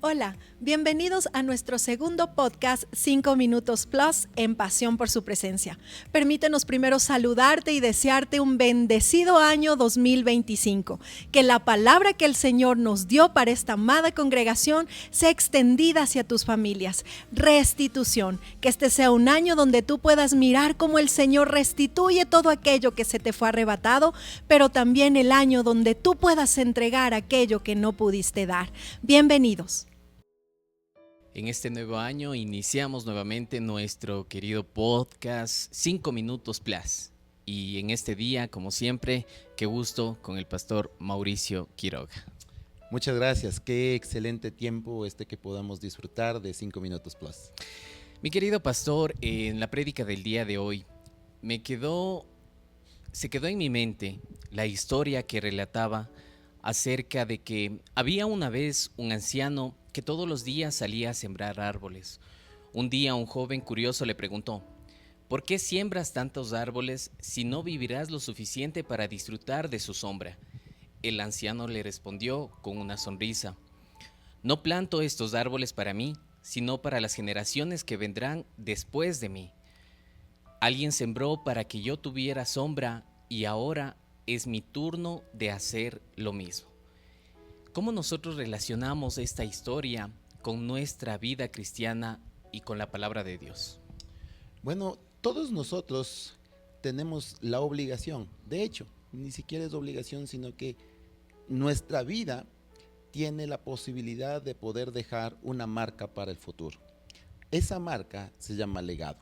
Hola, bienvenidos a nuestro segundo podcast 5 Minutos Plus en Pasión por su presencia. Permítenos primero saludarte y desearte un bendecido año 2025. Que la palabra que el Señor nos dio para esta amada congregación sea extendida hacia tus familias. Restitución, que este sea un año donde tú puedas mirar cómo el Señor restituye todo aquello que se te fue arrebatado, pero también el año donde tú puedas entregar aquello que no pudiste dar. Bienvenidos. En este nuevo año iniciamos nuevamente nuestro querido podcast 5 Minutos Plus. Y en este día, como siempre, qué gusto con el pastor Mauricio Quiroga. Muchas gracias, qué excelente tiempo que podamos disfrutar de 5 Minutos Plus. Mi querido pastor, en la prédica del día de hoy se quedó en mi mente la historia que relataba acerca de que había una vez un anciano que todos los días salía a sembrar árboles. Un día un joven curioso le preguntó: ¿por qué siembras tantos árboles si no vivirás lo suficiente para disfrutar de su sombra? El anciano le respondió con una sonrisa: no planto estos árboles para mí, sino para las generaciones que vendrán después de mí. Alguien sembró para que yo tuviera sombra y ahora es mi turno de hacer lo mismo. ¿Cómo nosotros relacionamos esta historia con nuestra vida cristiana y con la palabra de Dios? Bueno, todos nosotros tenemos la obligación, de hecho, ni siquiera es obligación, sino que nuestra vida tiene la posibilidad de poder dejar una marca para el futuro. Esa marca se llama legado.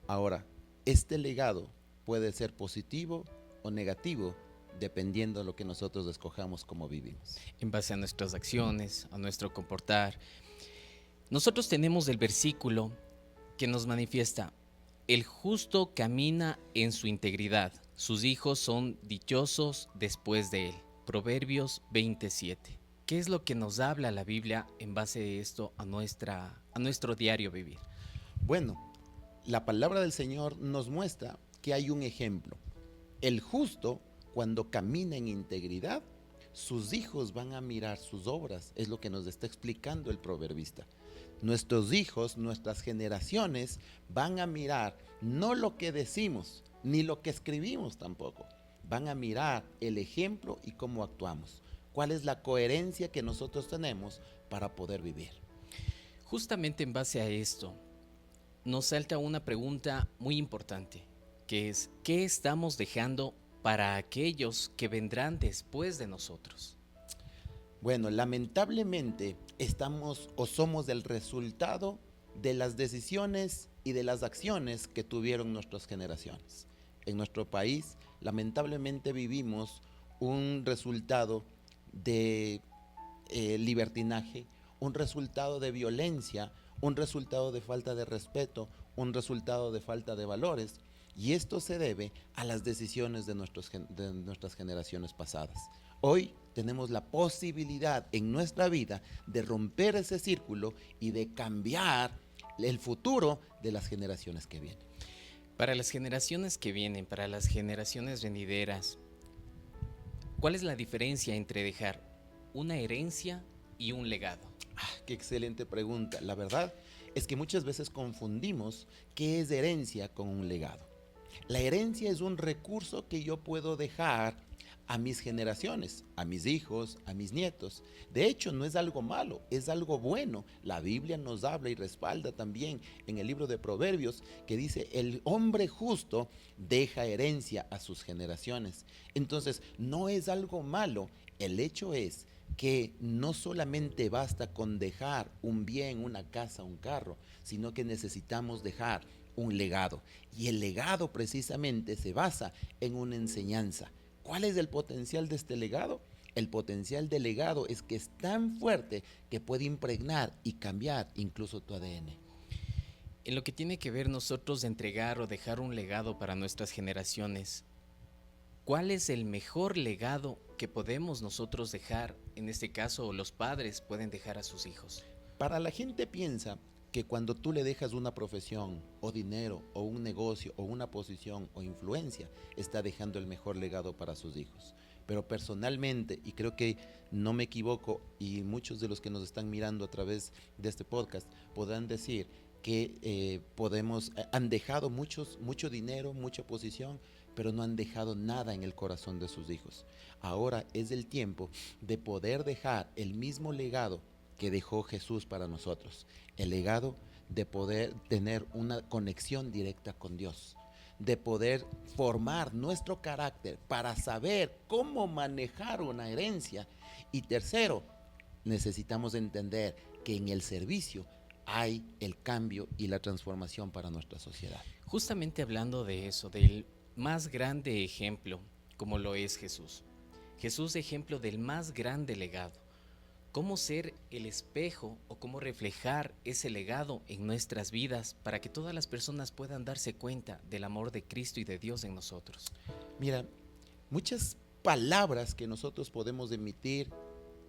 Ahora, este legado puede ser positivo o negativo, dependiendo de lo que nosotros escojamos como vivimos. En base a nuestras acciones, a nuestro comportar. Nosotros tenemos el versículo que nos manifiesta: el justo camina en su integridad, sus hijos son dichosos después de él. Proverbios 27. ¿Qué es lo que nos habla la Biblia en base a esto a nuestro diario vivir? Bueno, la palabra del Señor nos muestra que hay un ejemplo. El justo, cuando camina en integridad, sus hijos van a mirar sus obras, es lo que nos está explicando el proverbista. Nuestros hijos, nuestras generaciones van a mirar no lo que decimos, ni lo que escribimos tampoco. Van a mirar el ejemplo y cómo actuamos. ¿Cuál es la coherencia que nosotros tenemos para poder vivir? Justamente en base a esto, nos salta una pregunta muy importante, que es: ¿qué estamos dejando para aquellos que vendrán después de nosotros? Bueno, lamentablemente estamos o somos el resultado de las decisiones y de las acciones que tuvieron nuestras generaciones. En nuestro país, lamentablemente vivimos un resultado de libertinaje, un resultado de violencia, un resultado de falta de respeto, un resultado de falta de valores. Y esto se debe a las decisiones de nuestras generaciones pasadas. Hoy tenemos la posibilidad en nuestra vida de romper ese círculo y de cambiar el futuro de las generaciones que vienen. Para las generaciones que vienen, para las generaciones venideras, ¿cuál es la diferencia entre dejar una herencia y un legado? Qué excelente pregunta. La verdad es que muchas veces confundimos qué es herencia con un legado. La herencia es un recurso que yo puedo dejar a mis generaciones, a mis hijos, a mis nietos. De hecho, no es algo malo, es algo bueno. La Biblia nos habla y respalda también en el libro de Proverbios que dice: el hombre justo deja herencia a sus generaciones. Entonces, no es algo malo. El hecho es que no solamente basta con dejar un bien, una casa, un carro, sino que necesitamos dejar un legado. Y el legado precisamente se basa en una enseñanza. ¿Cuál es el potencial de este legado? El potencial del legado es que es tan fuerte que puede impregnar y cambiar incluso tu ADN. En lo que tiene que ver nosotros de entregar o dejar un legado para nuestras generaciones, ¿cuál es el mejor legado que podemos nosotros dejar? En este caso, los padres pueden dejar a sus hijos. Para la gente piensa que cuando tú le dejas una profesión o dinero o un negocio o una posición o influencia, está dejando el mejor legado para sus hijos. Pero personalmente, y creo que no me equivoco, y muchos de los que nos están mirando a través de este podcast podrán decir que han dejado mucho dinero, mucha posición, pero no han dejado nada en el corazón de sus hijos. Ahora es el tiempo de poder dejar el mismo legado que dejó Jesús para nosotros, el legado de poder tener una conexión directa con Dios, de poder formar nuestro carácter para saber cómo manejar una herencia. Y tercero, necesitamos entender que en el servicio hay el cambio y la transformación para nuestra sociedad. Justamente hablando de eso, del más grande ejemplo, como lo es Jesús. Jesús, ejemplo del más grande legado. ¿Cómo ser el espejo o cómo reflejar ese legado en nuestras vidas para que todas las personas puedan darse cuenta del amor de Cristo y de Dios en nosotros? Mira, muchas palabras que nosotros podemos emitir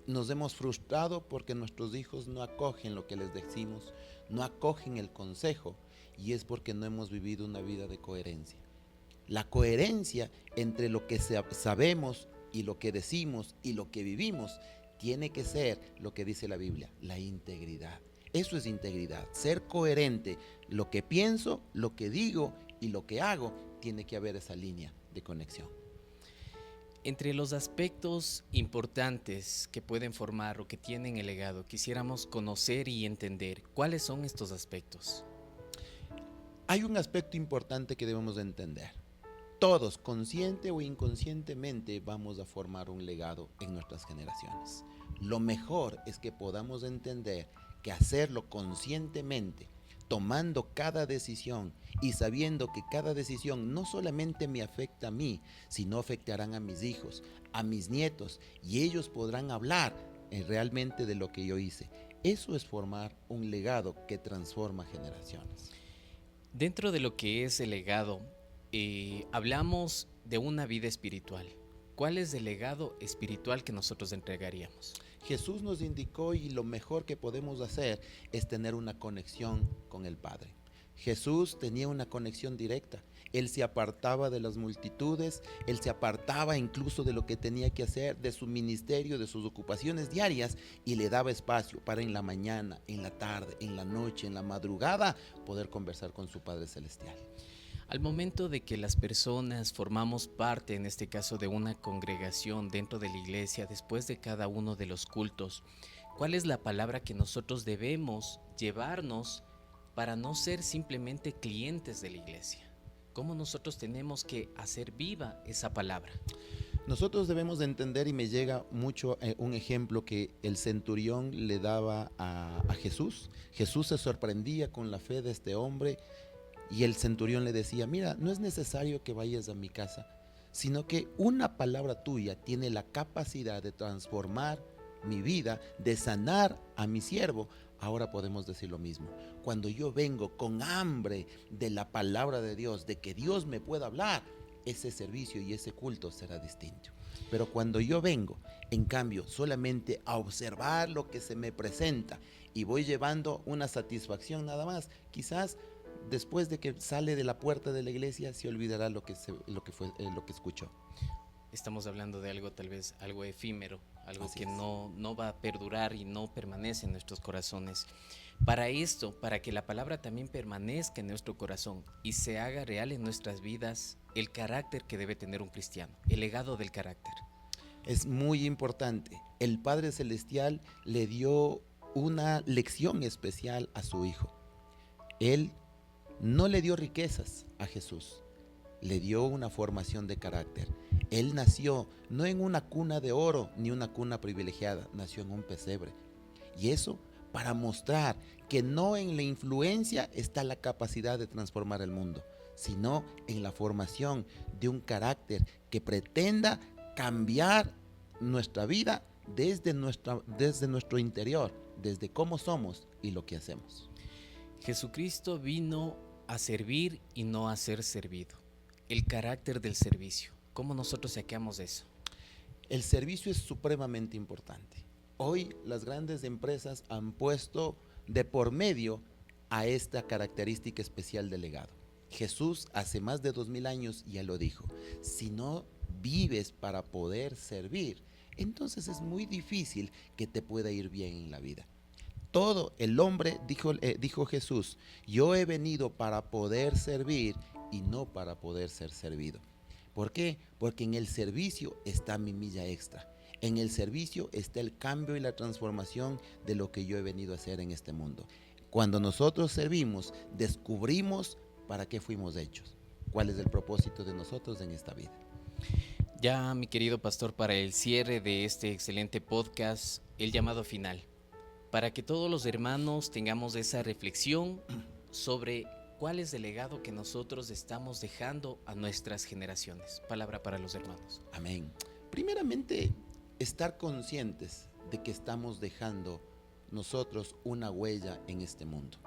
nos hemos frustrado porque nuestros hijos no acogen lo que les decimos, no acogen el consejo, y es porque no hemos vivido una vida de coherencia. La coherencia entre lo que sabemos y lo que decimos y lo que vivimos tiene que ser lo que dice la Biblia, la integridad. Eso es integridad, ser coherente. Lo que pienso, lo que digo y lo que hago, tiene que haber esa línea de conexión. Entre los aspectos importantes que pueden formar o que tienen el legado, quisiéramos conocer y entender cuáles son estos aspectos. Hay un aspecto importante que debemos de entender. Todos, consciente o inconscientemente, vamos a formar un legado en nuestras generaciones. Lo mejor es que podamos entender que hacerlo conscientemente, tomando cada decisión y sabiendo que cada decisión no solamente me afecta a mí, sino afectarán a mis hijos, a mis nietos, y ellos podrán hablar realmente de lo que yo hice. Eso es formar un legado que transforma generaciones. Dentro de lo que es el legado, hablamos de una vida espiritual. ¿Cuál es el legado espiritual que nosotros entregaríamos? Jesús nos indicó, y lo mejor que podemos hacer es tener una conexión con el Padre. Jesús tenía una conexión directa. Él se apartaba de las multitudes, él se apartaba incluso de lo que tenía que hacer, de su ministerio, de sus ocupaciones diarias, y le daba espacio para en la mañana, en la tarde, en la noche, en la madrugada, poder conversar con su Padre Celestial. Al momento de que las personas formamos parte, en este caso, de una congregación dentro de la iglesia, después de cada uno de los cultos, ¿cuál es la palabra que nosotros debemos llevarnos para no ser simplemente clientes de la iglesia? ¿Cómo nosotros tenemos que hacer viva esa palabra? Nosotros debemos de entender, y me llega mucho un ejemplo que el centurión le daba a Jesús. Jesús se sorprendía con la fe de este hombre, y el centurión le decía: mira, no es necesario que vayas a mi casa, sino que una palabra tuya tiene la capacidad de transformar mi vida, de sanar a mi siervo. Ahora podemos decir lo mismo. Cuando yo vengo con hambre de la palabra de Dios, de que Dios me pueda hablar, ese servicio y ese culto será distinto. Pero cuando yo vengo, en cambio, solamente a observar lo que se me presenta y voy llevando una satisfacción nada más, quizás después de que sale de la puerta de la iglesia se olvidará lo que escuchó. Estamos hablando de algo, tal vez algo efímero, algo Así que es. no va a perdurar y no permanece en nuestros corazones. Para esto, para que la palabra también permanezca en nuestro corazón y se haga real en nuestras vidas, el carácter que debe tener un cristiano, el legado del carácter. Es muy importante. El Padre Celestial le dio una lección especial a su Hijo. Él no le dio riquezas a Jesús, le dio una formación de carácter. Él nació no en una cuna de oro ni una cuna privilegiada, nació en un pesebre. Y eso para mostrar que no en la influencia está la capacidad de transformar el mundo, sino en la formación de un carácter que pretenda cambiar nuestra vida desde nuestro interior, desde cómo somos y lo que hacemos. Jesucristo vino a servir y no a ser servido. El carácter del servicio. ¿Cómo nosotros sacamos eso? El servicio es supremamente importante. Hoy las grandes empresas han puesto de por medio a esta característica especial del legado. Jesús hace más de 2000 años ya lo dijo: si no vives para poder servir, entonces es muy difícil que te pueda ir bien en la vida. Todo el hombre, dijo Jesús, yo he venido para poder servir y no para poder ser servido. ¿Por qué? Porque en el servicio está mi milla extra. En el servicio está el cambio y la transformación de lo que yo he venido a hacer en este mundo. Cuando nosotros servimos, descubrimos para qué fuimos hechos, cuál es el propósito de nosotros en esta vida. Ya, mi querido pastor, para el cierre de este excelente podcast, el llamado final, para que todos los hermanos tengamos esa reflexión sobre cuál es el legado que nosotros estamos dejando a nuestras generaciones. Palabra para los hermanos. Amén. Primeramente, estar conscientes de que estamos dejando nosotros una huella en este mundo.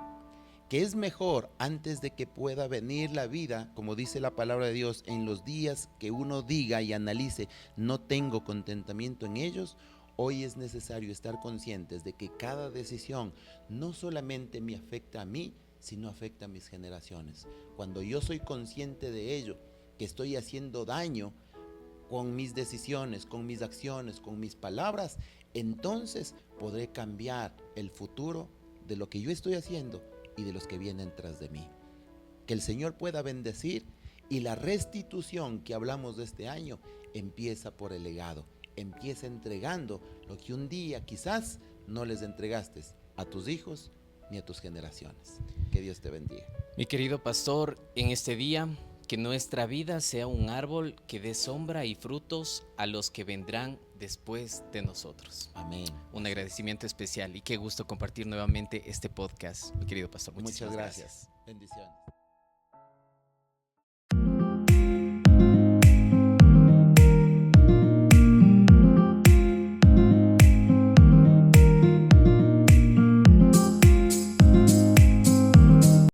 Que es mejor antes de que pueda venir la vida, como dice la palabra de Dios, en los días que uno diga y analice, no tengo contentamiento en ellos. Hoy es necesario estar conscientes de que cada decisión no solamente me afecta a mí, sino afecta a mis generaciones. Cuando yo soy consciente de ello, que estoy haciendo daño con mis decisiones, con mis acciones, con mis palabras, entonces podré cambiar el futuro de lo que yo estoy haciendo y de los que vienen tras de mí. Que el Señor pueda bendecir, y la restitución que hablamos de este año empieza por el legado. Empieza entregando lo que un día quizás no les entregaste a tus hijos ni a tus generaciones. Que Dios te bendiga. Mi querido pastor, en este día, que nuestra vida sea un árbol que dé sombra y frutos a los que vendrán después de nosotros. Amén. Un agradecimiento especial y qué gusto compartir nuevamente este podcast, mi querido pastor. Muchas gracias. Bendiciones.